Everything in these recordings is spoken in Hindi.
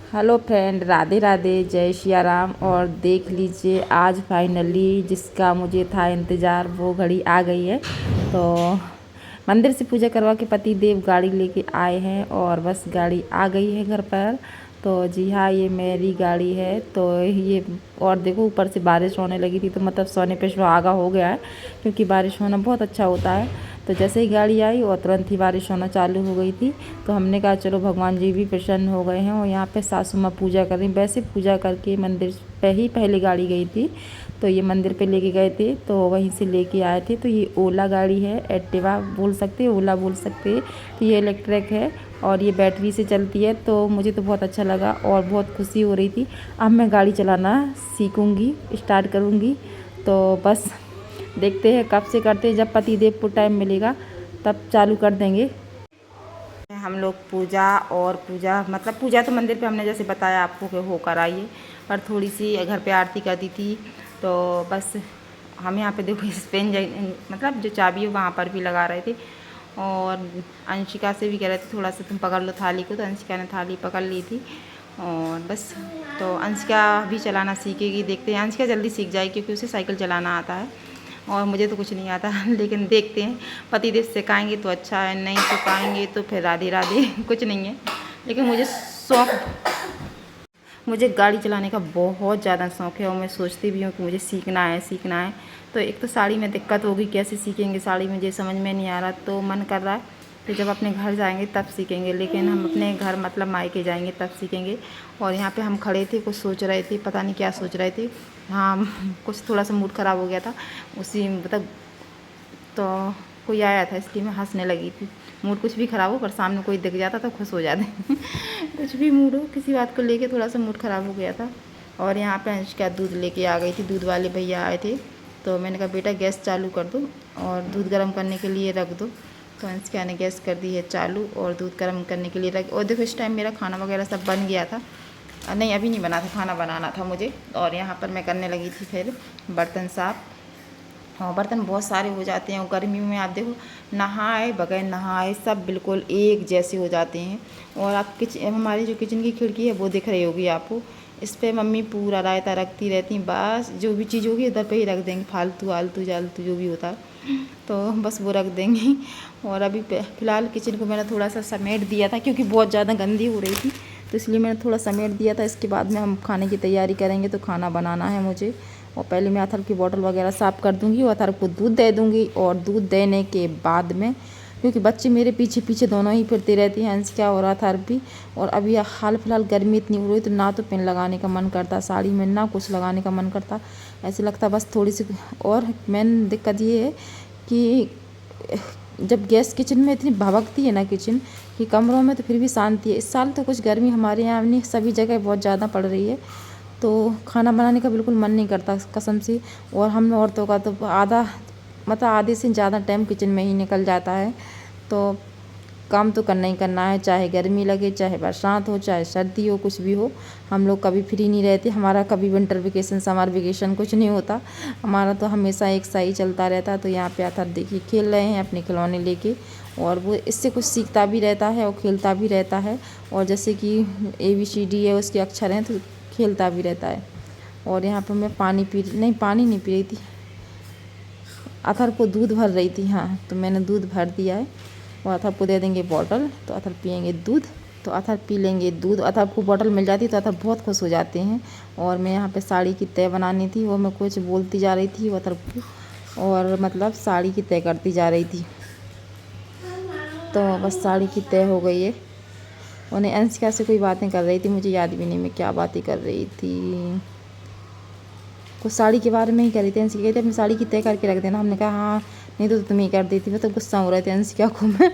हेलो फ्रेंड, राधे राधे, जय सिया राम। और देख लीजिए, आज फाइनली जिसका मुझे था इंतज़ार वो घड़ी आ गई है। तो मंदिर से पूजा करवा के पति देव गाड़ी लेके आए हैं और बस गाड़ी आ गई है घर पर। तो जी हाँ, ये मेरी गाड़ी है। तो ये और देखो, ऊपर से बारिश होने लगी थी तो मतलब सोने पे सुहागा हो गया है, क्योंकि बारिश होना बहुत अच्छा होता है। तो जैसे ही गाड़ी आई और तुरंत ही बारिश होना चालू हो गई थी। तो हमने कहा चलो, भगवान जी भी प्रसन्न हो गए हैं। और यहाँ पे सासू माँ पूजा कर रही। वैसे पूजा करके मंदिर पे ही पहले गाड़ी गई थी, तो ये मंदिर पे लेके गए थे, तो वहीं से लेके आए थे। तो ये ओला गाड़ी है, एक्टिवा बोल सकते हैं, ओला बोल सकते हैं। तो ये इलेक्ट्रिक है और ये बैटरी से चलती है। तो मुझे तो बहुत अच्छा लगा और बहुत खुशी हो रही थी। अब मैं गाड़ी चलाना सीखूँगी, स्टार्ट करूँगी। तो बस देखते हैं कब से करते हैं, जब पति देव को टाइम मिलेगा तब चालू कर देंगे। हम लोग पूजा मतलब पूजा तो मंदिर पे हमने जैसे बताया आपको कि होकर आई है, पर थोड़ी सी घर पे आरती कर दी थी। तो बस हम यहाँ पे देखो स्पेन मतलब जो चाबी है वहाँ पर भी लगा रहे थे। और अंशिका से भी कह रहे थे थोड़ा सा तुम पकड़ लो थाली को, तो अंशिका ने थाली पकड़ ली थी। और बस तो अंशिका भी चलाना सीखेगी, देखते हैं। अंशिका जल्दी सीख जाएगी क्योंकि उसे साइकिल चलाना आता है और मुझे तो कुछ नहीं आता लेकिन देखते हैं, पतिदेव सिखाएंगे तो अच्छा है, नहीं सिखाएंगे तो फिर राधे राधे कुछ नहीं है। लेकिन मुझे गाड़ी चलाने का बहुत ज़्यादा शौक़ है और मैं सोचती भी हूँ कि मुझे सीखना है। तो एक तो साड़ी में दिक्कत होगी, कैसे सीखेंगे, साड़ी मुझे समझ में नहीं आ रहा। तो मन कर रहा है कि जब अपने घर जाएंगे तब सीखेंगे, लेकिन हम अपने घर मतलब मायके जाएंगे तब सीखेंगे। और यहाँ पे हम खड़े थे, कुछ सोच रहे थे, पता नहीं क्या सोच रहे थे। हाँ कुछ थोड़ा सा मूड ख़राब हो गया था उसी मतलब, तो कोई आया था इसलिए मैं हंसने लगी थी। मूड कुछ भी ख़राब हो पर सामने कोई दिख जाता तो खुश हो जाते कुछ भी मूड हो, किसी बात को लेके थोड़ा सा मूड ख़राब हो गया था। और यहाँ पे अंशिका दूध लेके आ गई थी, दूध वाले भैया आए थे। तो मैंने कहा बेटा गैस चालू कर दो और दूध गर्म करने के लिए रख दो। तो अंशिका ने गैस कर दी है चालू और दूध गर्म करने के लिए रख। और देखो इस टाइम मेरा खाना वगैरह सब बन गया था। नहीं अभी नहीं बना था, खाना बनाना था मुझे। और यहाँ पर मैं करने लगी थी फिर बर्तन साफ़। हाँ बर्तन बहुत सारे हो जाते हैं और गर्मियों में आप देखो, नहाए बगैर नहाए सब बिल्कुल एक जैसे हो जाते हैं। और आप हमारी जो किचन की खिड़की है वो दिख रही होगी आपको, इस पर मम्मी पूरा रायता रखती रहती हैं। बस जो भी चीज़ होगी इधर पे ही रख देंगे, फालतू आलतू जालतू जो भी होता है तो बस वो रख देंगे। और अभी फ़िलहाल किचन को मैंने थोड़ा सा समेट दिया था क्योंकि बहुत ज़्यादा गंदी हो रही थी, तो इसलिए मैंने थोड़ा समेट दिया था। इसके बाद में हम खाने की तैयारी करेंगे, तो खाना बनाना है मुझे। और पहले मैं अथर्व की बोतल वगैरह साफ़ कर दूंगी और अथर्व को दूध दे दूंगी। और दूध देने के बाद में, क्योंकि बच्चे मेरे पीछे पीछे दोनों ही फिरते रहती हैं, अंशिका और अथर्व भी। और अभी हाल फिलहाल गर्मी इतनी हो रही तो ना तो पेन लगाने का मन करता साड़ी में, ना कुछ लगाने का मन करता, ऐसे लगता बस थोड़ी सी। और मेन दिक्कत ये है कि जब गैस किचन में इतनी भभकती है ना किचन कि कमरों में, तो फिर भी शांति है। इस साल तो कुछ गर्मी हमारे यहाँ नहीं, सभी जगह बहुत ज़्यादा पड़ रही है, तो खाना बनाने का बिल्कुल मन नहीं करता कसम से। और हम औरतों का तो आधे से ज़्यादा टाइम किचन में ही निकल जाता है। तो काम तो करना ही करना है, चाहे गर्मी लगे, चाहे बरसात हो, चाहे सर्दी हो, कुछ भी हो। हम लोग कभी फ्री नहीं रहते, हमारा कभी विंटर वेकेशन समर वेकेशन कुछ नहीं होता, हमारा तो हमेशा एक सा ही चलता रहता है। तो यहाँ पे आता देखिए खेल रहे हैं अपने खिलौने लेके, और वो इससे कुछ सीखता भी रहता है और खेलता भी रहता है। और जैसे कि ABCD है उसके अक्षर हैं तो खेलता भी रहता है। और यहाँ पर मैं पानी नहीं पी रही थी, अथर्व को दूध भर रही थी। हाँ तो मैंने दूध भर दिया है और अथर्व को दे देंगे बॉटल, तो अथर्व पियेंगे दूध। तो अथर्व पी लेंगे दूध, अथर्व को बॉटल मिल जाती तो अथर्व बहुत खुश हो जाते हैं। और मैं यहाँ पे साड़ी की तय बनानी थी, वो मैं कुछ बोलती जा रही थी अथर्व को, और मतलब साड़ी की तय करती जा रही थी। तो बस साड़ी की तय हो गई है। उन्हें अंशिका से कोई बातें कर रही थी, मुझे याद भी नहीं मैं क्या बातें कर रही थी, कुछ साड़ी के बारे में ही कर रही थी। अंशिका कहती अपनी साड़ी की तय करके रख देना, हमने कहा हाँ नहीं तो तुम ही कर देती। मैं तो गुस्सा हो रहे थे अंशिका को मैं।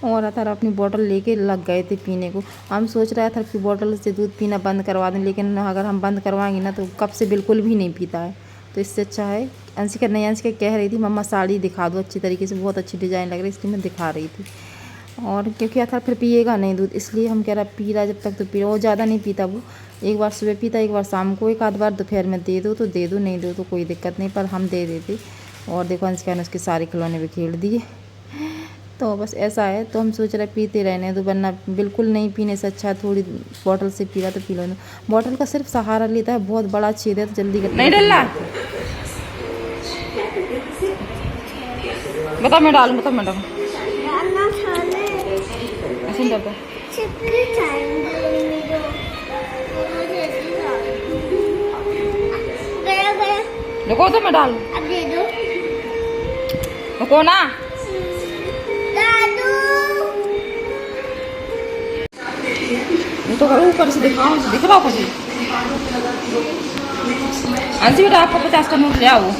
और अथर्व अपनी बोतल लेके लग गए थे पीने को। हम सोच रहे थे कि बोतल से दूध पीना बंद करवा दें, लेकिन अगर हम बंद करवाएंगे ना तो कब से बिल्कुल भी नहीं पीता है। तो इससे अच्छा है अंशिका कह रही थी मम्मा साड़ी दिखा दो अच्छी तरीके से, बहुत अच्छी डिज़ाइन लग रही है, इसलिए मैं दिखा रही थी। और क्योंकि अथर्व फिर पिएगा नहीं दूध, इसलिए हम कह रहा पी रहा जब तक तो पी रहा। वो ज़्यादा नहीं पीता, वो एक बार सुबह पीता, एक बार शाम को, एक आध बार दोपहर में दे दो तो दे दो, नहीं दो तो कोई दिक्कत नहीं, पर हम दे देते। और देखो अंशिका ने उसके सारे खिलौने भी खेल दिए। तो बस ऐसा है। तो हम सोच रहे पीते रहने तो, वरना बिल्कुल नहीं पीने से अच्छा थोड़ी बॉटल से पी रहा तो पी लो। बॉटल का सिर्फ सहारा लेता है, बहुत बड़ा छेद है तो जल्दी नहीं डलना। बता मैं डालूँ, बता मैं डालूँ ऐसे डरता देखो तो मैं डालूँ, अब दे दो देखो ना तो ऊपर से दिखाओ, दिख रहा कुछ अंशी बेटा आपको 50 का नोट ले आओ।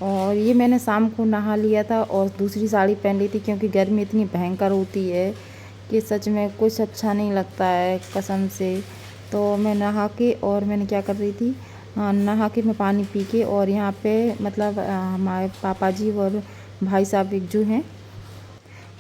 और ये मैंने शाम को नहा लिया था और दूसरी साड़ी पहन ली थी, क्योंकि गर्मी इतनी भयंकर होती है कि सच में कुछ अच्छा नहीं लगता है कसम से। तो मैं नहा के और मैंने क्या कर रही थी, नहा के मैं पानी पी के, और यहाँ पे मतलब हमारे पापा जी और भाई साहब एक जो हैं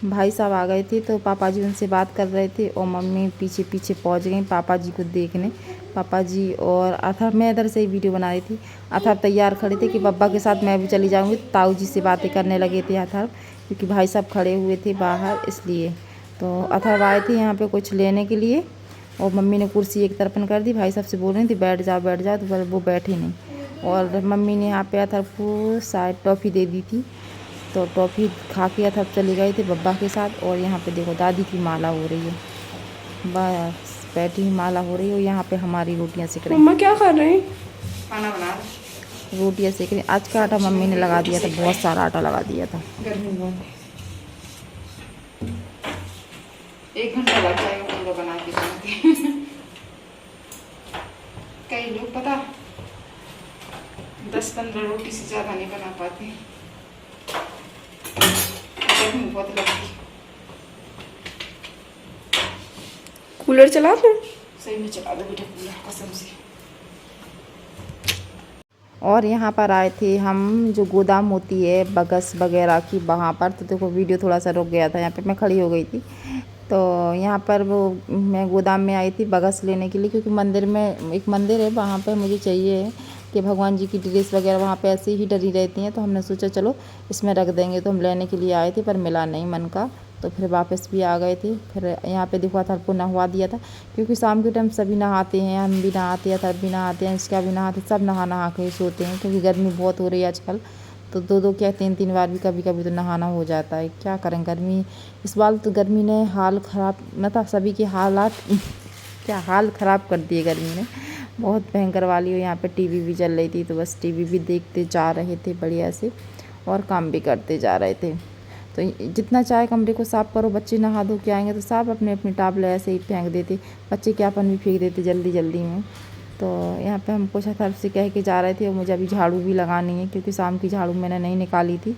भाई साहब आ गए थे, तो पापा जी उनसे बात कर रहे थे और मम्मी पीछे पीछे पहुंच गई पापा जी को देखने। पापा जी और अथर्व, मैं इधर से ही वीडियो बना रही थी, अथर्व तैयार खड़े थे कि बब्बा के साथ मैं भी चली जाऊंगी। ताऊ जी से बातें करने लगे थे अथर्व, क्योंकि भाई साहब खड़े हुए थे बाहर इसलिए। तो अथर्व आए थे यहाँ पर कुछ लेने के लिए, और मम्मी ने कुर्सी एक तरफन कर दी, भाई साहब से बोल रही थी बैठ जाओ, तो वो बैठे नहीं। और मम्मी ने यहाँ पे अथर्व को शायद टॉफ़ी दे दी थी, तो टॉफ़ी खा के अथर्व चले गए थे बब्बा के साथ। और यहाँ पे देखो दादी की माला हो रही है, बस बैठी ही माला हो रही है। और यहाँ पे हमारी रोटियाँ सेक रही। मम्मा क्या कर रहे हैं? खाना बना रहे, रोटियाँ सेक रही। आज का आटा मम्मी ने लगा दिया था, बहुत सारा आटा लगा दिया था। गर्मी बहुत, 1 घंटा लग जाएगा पूरा बना के कई लोग पता 10-15 रोटी से ज़्यादा नहीं बना पाते, गर्मी बहुत लगती। कूलर चला दूं? सही में चला दो बेटा कूलर कसम से। और यहाँ पर आए थे हम, जो गोदाम होती है बगस वगैरह की, वहाँ पर। तो देखो वीडियो थोड़ा सा रुक गया था, यहाँ पे मैं खड़ी हो गई थी। तो यहाँ पर वो मैं गोदाम में आई थी बगस लेने के लिए, क्योंकि मंदिर में एक मंदिर है वहाँ पे मुझे चाहिए कि भगवान जी की ड्रेस वगैरह वहाँ पे ऐसे ही डली रहती हैं। तो हमने सोचा चलो इसमें रख देंगे, तो हम लेने के लिए आए थे पर मिला नहीं मन का, तो फिर वापस भी आ गए थे। फिर यहाँ पे देखो अथर्व को नहवा दिया था, क्योंकि शाम के टाइम सभी नहाते हैं, हम भी नहाते हैं, अथर्व भी नहाते हैं, इसका भी नहाते, सब नहा के सोते हैं, क्योंकि गर्मी बहुत हो रही है आजकल। तो 2-2 क्या 3-3 बार भी कभी कभी तो नहाना हो जाता है। क्या करें, गर्मी इस बार तो गर्मी ने हाल ख़राब, मतलब सभी के हालात क्या हाल ख़राब कर दिए गर्मी ने, बहुत भयंकर वाली हो। यहाँ पे टीवी भी चल रही थी, तो बस टीवी भी देखते जा रहे थे बढ़िया से, और काम भी करते जा रहे थे। तो जितना चाहे कमरे को साफ़ करो, बच्चे नहा धो के आएंगे तो सब अपने अपनी टावले ऐसे ही फेंक देते, बच्चे क्यापन भी फेंक देते जल्दी जल्दी में। तो यहाँ पे हम कुछ अथर्व से कह के जा रहे थे, और मुझे अभी झाड़ू भी लगानी है, क्योंकि शाम की झाड़ू मैंने नहीं निकाली थी।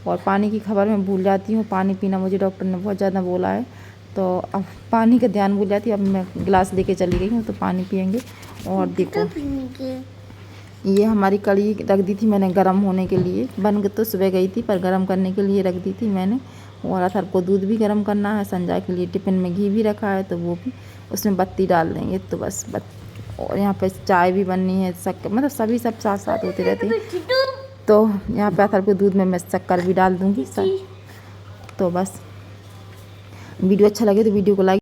और पानी की खबर मैं भूल जाती हूँ, पानी पीना मुझे डॉक्टर ने बहुत ज़्यादा बोला है, तो अब पानी का ध्यान भूल जाती हूँ। अब मैं गिलास लेके चली गई हूँ, तो पानी पियेंगे। और देखो ये हमारी कढ़ी रख दी थी मैंने गरम होने के लिए, बन तो सुबह गई थी पर गरम करने के लिए रख दी थी मैंने। और अथर्व को दूध भी गरम करना है, संजय के लिए टिफ़िन में घी भी रखा है, तो वो भी उसमें बत्ती डाल देंगे, तो बस और यहाँ पे चाय भी बननी है, मतलब सभी सब साथ साथ होते रहते हैं। तो यहाँ पे अथर्व के दूध में मैं शक्कर भी डाल दूँगी। तो बस वीडियो अच्छा लगे तो वीडियो को लाइक